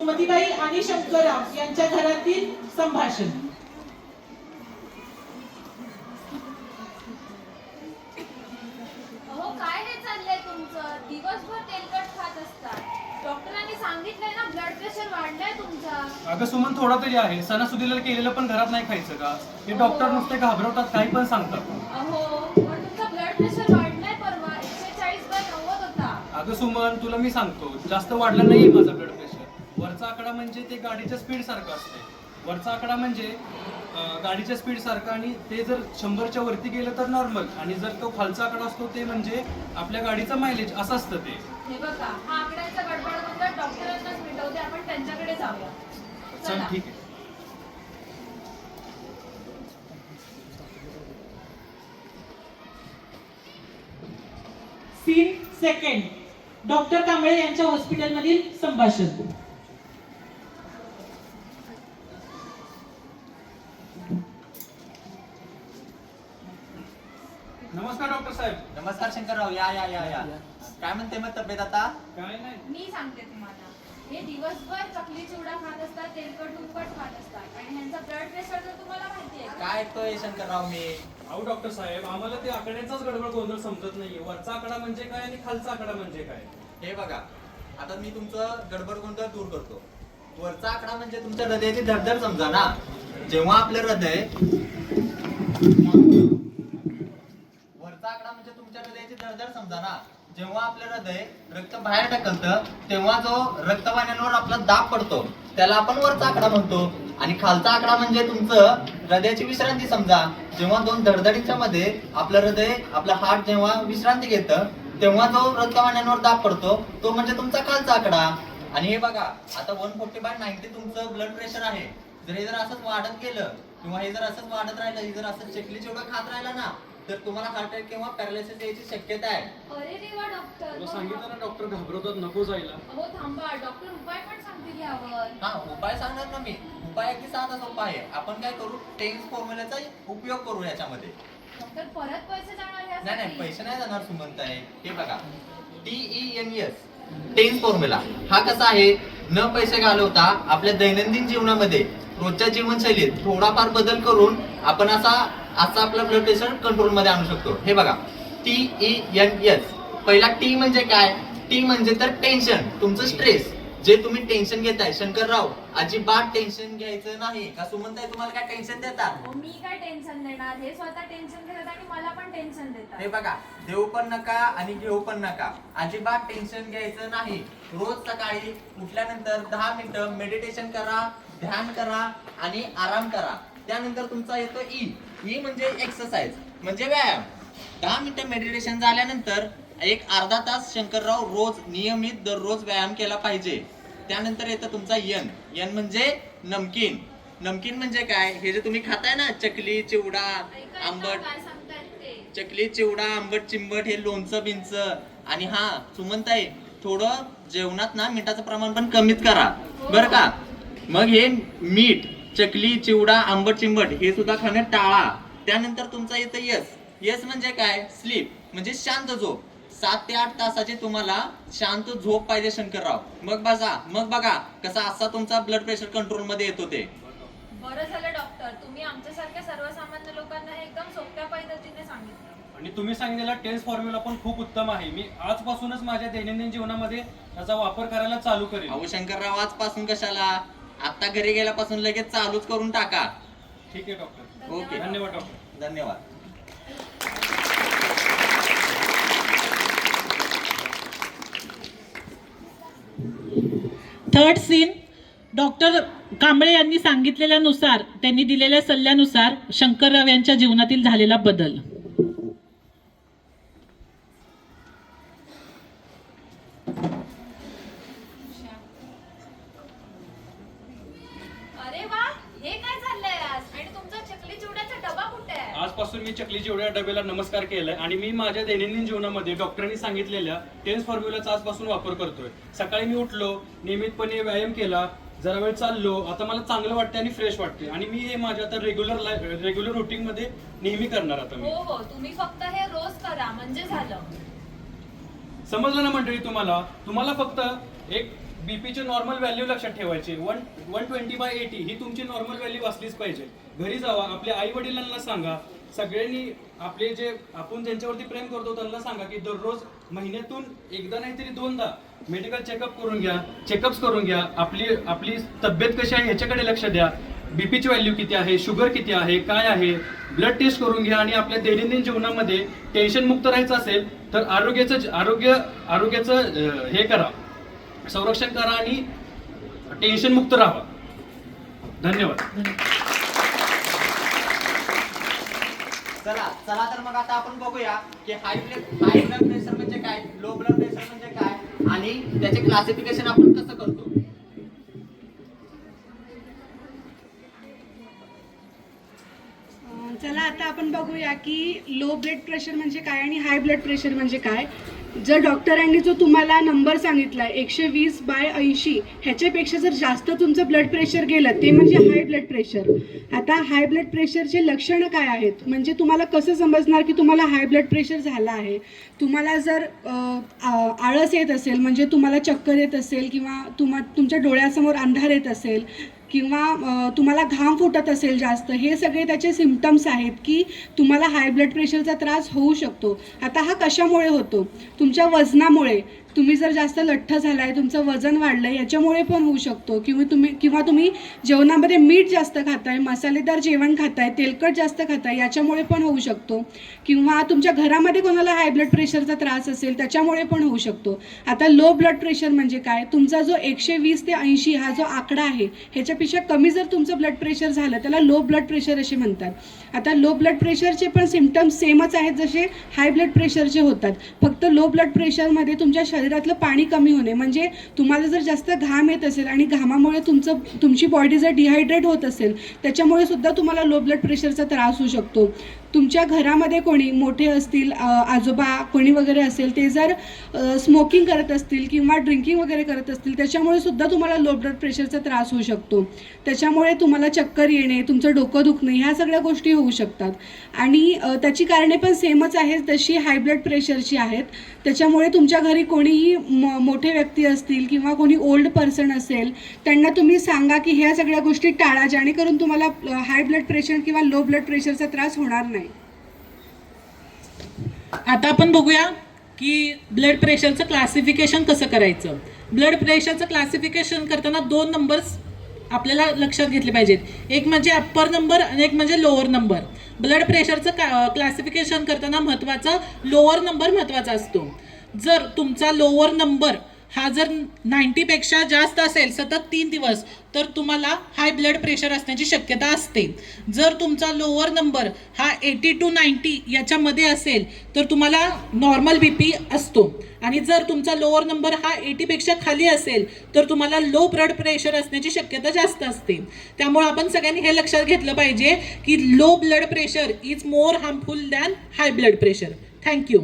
सुमतीबाई आणि शंकरराव यांच्या घरातील संभाषण. अहो काय हे चाललंय तुमचं? दिवसभर तेलकट खात असतात. डॉक्टरांनी सांगितलंय ना, ब्लड प्रेशर वाढलाय तुमचा. अगं सुमन, थोडा तरी आहे. सणासुदीला केलेलं पण घरात नाही खायचं का? हे डॉक्टर नुसते घाबरवतात, काही पण सांगतात. अहो पण तुमचा ब्लड प्रेशर वाढलाय. परवा 140/90 होता. अगं सुमन, तुला मी सांगतो, जास्त वाढला नाहीये माझा ब्लड प्रेशर. वरचा आकडा म्हणजे ते गाडीच्या स्पीड सारखं असते. वरचा आकडा म्हणजे गाडीच्या स्पीड सारखा, आणि ते जर 100च्या वरती गेलं तर नॉर्मल, आणि जर तो खालचा आकडा असतो ते म्हणजे आपल्या गाडीचा मायलेज असं असतं ते. हे बघा, हा आकड्याचा गडबड बद्दल डॉक्टरांनाच मिटवते. आपण त्यांच्याकडे जाऊया. चल ठीक आहे. Scene second. डॉक्टर कांबळे यांच्या हॉस्पिटलमधील संभाषण. नमस्कार डॉक्टर साहेब. नमस्कार शंकरराव, या या या या. काय म्हणते मग तब्येत आता? काय नाही. मी सांगते तुम्हाला, हे दिवसभर चकली चिवडा खात असतात, तेलकट तुपकट खात असतात, आणि ह्यांचा ब्लड प्रेशर तर तुम्हाला माहिती आहे. काय ऐकतोय शंकरराव मी? अहो डॉक्टर साहेब, आम्हाला ते आकड्याचाच गडबड गोंधळ समजत नाहीये. वरचा आकडा म्हणजे काय आणि खालचा आकडा म्हणजे काय? हे बघा, आता मी तुमचं गडबड गोंधळ दूर करतो. वरचा आकडा म्हणजे तुमच्या हृदयाची धडधड समजा ना. जेव्हा आपलं हृदय, वरचा आकडा म्हणजे तुमच्या हृदयाची धडधड समजा ना. जेव्हा आपलं हृदय रक्त बाहेर ढकलतं, तेव्हा जो रक्तवाहिन्यांवर आपला दाब पडतो त्याला आपण वरचा आकडा म्हणतो. आणि खालचा आकडा म्हणजे तुमचं हृदयाची विश्रांती समजा. जेव्हा दोन धडधडीच्या मध्ये आपलं हृदय, आपलं हार्ट जेव्हा विश्रांती घेतं, तेव्हा जो रक्तवाहिन्यांवर दाब पडतो तो म्हणजे तुमचा खालचा आकडा. आणि हे बघा, आता 140/90 तुमचं ब्लड प्रेशर आहे. जर हे जर असंच वाढत गेलं, किंवा हे जर असंच वाढत राहिलं, हे जर असं चकली चिवडा खात राहिला ना, तर तुम्हाला हार्ट अटॅक किंवा पॅरालिसिस यायची शक्यता आहे. अरे देवा डॉक्टर. तुला सांगितलं ना, डॉक्टर घाबरवतात, नको जायला. अहो थांबा, डॉक्टर उपाय पण सांगतील यावर. हा, उपाय सांगणार ना मी. उपाय अगदी साधा सोपा आहे. आपण काय करू, टेन्स फॉर्म्युलाचा उपयोग करू याच्यामध्ये. डॉक्टर परत पैसे जाणार नाही नाही, यासाठी? पैसे नाही जाणार सुमंत आहे. हे बघा, TENS टेन्स फॉर्म्युला हा कसा आहे, न पैसे घालवता आपल्या दैनंदिन जीवनामध्ये, रोजच्या जीवनशैलीत थोडाफार बदल करून आपण असा आपला ब्लड प्रेशर कंट्रोल मध्ये आणू शकतो. हे बघा, TENS. पहिला टी म्हणजे काय? टी म्हणजे तर टेन्शन, तुमचं स्ट्रेस, जे तुम्ही टेन्शन घेताय. शंकरराव, अजिबात टेन्शन घ्यायचं नाही. का सुमनताई, तुम्हाला काय टेन्शन देतात? अहो, मी काय टेन्शन देणार? हे स्वतः टेन्शन घेतात आणि मला पण टेन्शन देतात. हे बघा, देऊ पण नका आणि घेऊ पण नका. अजिबात टेन्शन घ्यायचं नाही. रोज सकाळी उठल्यानंतर 10 मिनिटं मेडिटेशन करा, ध्यान करा आणि आराम करा. त्यानंतर तुमचा येतो ई म्हणजे एक्सरसाइज, म्हणजे व्यायाम. 10 मिनिटं मेडिटेशन झाल्यानंतर एक अर्धा तास शंकरराव रोज नियमित दररोज व्यायाम केला पाहिजे. त्यानंतर येतं तुमचा एन म्हणजे नमकीन. नमकीन म्हणजे काय? हे जे तुम्ही खाताय ना, चकली चिवडा ऐका, आंबट, काय सांगतायत ते? चकली चिवडा आंबट चिंबट, हे लोणचं बिंचं. आणि हा सुमनताई, थोडं जेवणात ना मिठाचं प्रमाण पण कमीच करा, बरं का? मग हे मीठ, चकली चिवडा आंबट चिंबट हे सुद्धा खाणं टाळा. त्यानंतर तुमचा येतं यस म्हणजे काय? स्लीप म्हणजे शांत झोप. 7 ते 8 तासाची तुम्हाला शांत झोप पाहिजे शंकरराव. मग बघा कसा असा तुमचा ब्लड प्रेशर कंट्रोल मध्ये येतो ते. बरं झालं डॉक्टर, तुम्ही आमच्यासारख्या सर्वसामान्य लोकांना हे एकदम सोप्या पद्धतीने सांगितलं. आणि तुम्ही सांगितलेला टेन्स फॉर्म्युला पण खूप उत्तम आहे. मी आजपासूनच माझ्या दैनंदिन जीवनामध्ये त्याचा वापर करायला चालू करेन. अहो शंकरराव, आजपासून कशाला, आता घरी गेल्यापासून लगेच चालूच करून टाका. ठीक आहे डॉक्टर. ओके, धन्यवाद डॉक्टर. धन्यवाद. Third scene. डॉक्टर कांबळे यांनी सांगितलेल्यानुसार, त्यांनी दिलेल्या सल्ल्यानुसार शंकरराव यांच्या जीवनातील झालेला बदल. अरे वा, हे काय चाललंय आज? आणि तुमचा चकली चिवड्याचा डबा कुठे आहे? आजपासून मी चकली चिवड्या डब्याला नमस्कार केलाय, आणि मी माझ्या दैनंदिन जीवनामध्ये डॉक्टरांनी सांगितलेल्या टेन्स फॉर्म्युलाचा आजपासून वापर करतोय. सकाळी मी उठलो, नियमितपणे व्यायाम केला, जरा वेळ चाललो, आता मला चांगलं वाटतं आणि फ्रेश वाटते. आणि मी हे माझ्या आता रेग्युलर रुटीन मध्ये नेहमी करणार. आता मी हो, तुम्ही फक्त हे रोज करा म्हणजे झालं. समजलं ना मंडळी? तुम्हाला फक्त एक बीपीची नॉर्मल व्हॅल्यू लक्षात ठेवायची. 120/80 ही तुमची नॉर्मल व्हॅल्यू असलीच पाहिजे. घरी जावा, आपल्या आई वडिलांना सांगा, सगळ्यांनी आपले जे आपण ज्यांच्यावरती प्रेम करतो त्यांना सांगा की दररोज महिन्यातून एकदा नाहीतरी 2दा मेडिकल चेकअप करून घ्या, चेकअप्स करून घ्या. आपली तब्येत कशी आहे ह्याच्याकडे लक्ष द्या. बीपीची व्हॅल्यू किती आहे, शुगर किती आहे, काय आहे, ब्लड टेस्ट करून घ्या. आणि आपल्या दैनंदिन जीवनामध्ये टेन्शन मुक्त राहायचं असेल तर आरोग्याचं हे करा, संरक्षण करा आणि टेन्शन मुक्त राहा. धन्यवाद. चला तर मग आता आपण बघूया की हाय ब्लड प्रेशर म्हणजे काय, लो ब्लड प्रेशर म्हणजे काय आणि त्याचे क्लासिफिकेशन आपण कसं करतो. चला आता आपण बघूया की लो ब्लड प्रेशर म्हणजे काय आणि हाय ब्लड प्रेशर म्हणजे काय. जर डॉक्टरांनी जो तुम्हाला नंबर सांगितला 120/80 ह्याच्यापेक्षा जर जास्त तुमचं ब्लड प्रेशर गेलं ते म्हणजे हाय ब्लड प्रेशर. आता हाय ब्लड प्रेशरचे लक्षणं काय आहेत म्हणजे तुम्हाला कसं समजणार की तुम्हाला हाय ब्लड प्रेशर झाला आहे. तुम्हाला जर आळस येत असेल म्हणजे तुम्हाला चक्कर येत असेल किंवा तुमच्या डोळ्यासमोर अंधार येत असेल किंवा तुम्हाला घाम फुटत असेल जास्त, हे सगळे त्याचे सिम्पटम्स आहेत की तुम्हाला हाय ब्लड प्रेशरचा त्रास होऊ शकतो. आता हा कशामुळे होतो, तुमच्या वजनामुळे. तुम्ही जर जास्त लठ्ठ झाला आहे, तुमचं वजन वाढलं आहे, याच्यामुळे पण होऊ शकतो. किंवा तुम्ही जेवणामध्ये मीठ जास्त खाताय, मसालेदार जेवण खाताय, तेलकट जास्त खाताय, याच्यामुळे पण होऊ शकतो. किंवा तुमच्या घरामध्ये कोणाला हाय ब्लड प्रेशरचा त्रास असेल त्याच्यामुळे पण होऊ शकतो. आता लो ब्लड प्रेशर म्हणजे काय, तुमचा जो 120 ते 80 हा जो आकडा आहे ह्याच्यापेक्षा कमी जर तुमचं ब्लड प्रेशर झालं त्याला लो ब्लड प्रेशर असे म्हणतात. आता लो ब्लड प्रेशरचे पण सिम्पटम्स सेमच आहेत जसे हाय ब्लड प्रेशरचे होतात, फक्त लो ब्लड प्रेशरमध्ये तुमच्या शरीरातलं पाणी कमी होणे. म्हणजे तुम्हाला जर जास्त घाम येत असेल आणि घामामुळे तुमची बॉडी जर डिहायड्रेट होत असेल त्याच्यामुळे सुद्धा तुम्हाला लो ब्लड प्रेशरचा त्रास होऊ शकतो. तुमच्या घरामध्ये कोणी मोठे असतील, आजोबा कोणी वगैरे असेल, ते जर स्मोकिंग करत असतील किंवा ड्रिंकिंग वगैरे करत असतील त्याच्यामुळे सुद्धा तुम्हाला लो ब्लड प्रेशरचा त्रास होऊ शकतो. त्याच्यामुळे तुम्हाला चक्कर येणे, तुमचं डोकं दुखणे ह्या सगळ्या गोष्टी होऊ शकतात. आणि त्याची कारणे पण सेमच आहेत जशी हाय ब्लड प्रेशरची आहेत. त्याच्यामुळे तुमच्या घरी कोणीही मोठे व्यक्ती असतील किंवा कोणी ओल्ड पर्सन असेल त्यांना तुम्ही सांगा की ह्या सगळ्या गोष्टी टाळा, जेणेकरून तुम्हाला हाय ब्लड प्रेशर किंवा लो ब्लड प्रेशरचा त्रास होणार नाही. आता आपण बघूया की ब्लड प्रेशरचं क्लासिफिकेशन कसं करायचं. ब्लड प्रेशरचं क्लासिफिकेशन करताना 2 नंबर्स आपल्याला लक्षात घेतले पाहिजेत, एक म्हणजे अप्पर नंबर आणि एक म्हणजे लोअर नंबर. ब्लड प्रेशरचं क्लासिफिकेशन करताना महत्त्वाचा लोअर नंबर महत्त्वाचा असतो. जर तुमचा लोअर नंबर हा जर 90पेक्षा जास्त असेल सतत 3 दिवस तर तुम्हाला हाय ब्लड प्रेशर असण्याची शक्यता असते. जर तुमचा लोअर नंबर हा 80 to 90 याच्यामध्ये असेल तर तुम्हाला नॉर्मल बीपी असतो. आणि जर तुमचा लोअर नंबर हा 80पेक्षा खाली असेल तर तुम्हाला लो ब्लड प्रेशर असण्याची शक्यता जास्त असते. त्यामुळे आपण सगळ्यांनी हे लक्षात घेतलं पाहिजे की low blood pressure is more harmful than high blood pressure. Thank you.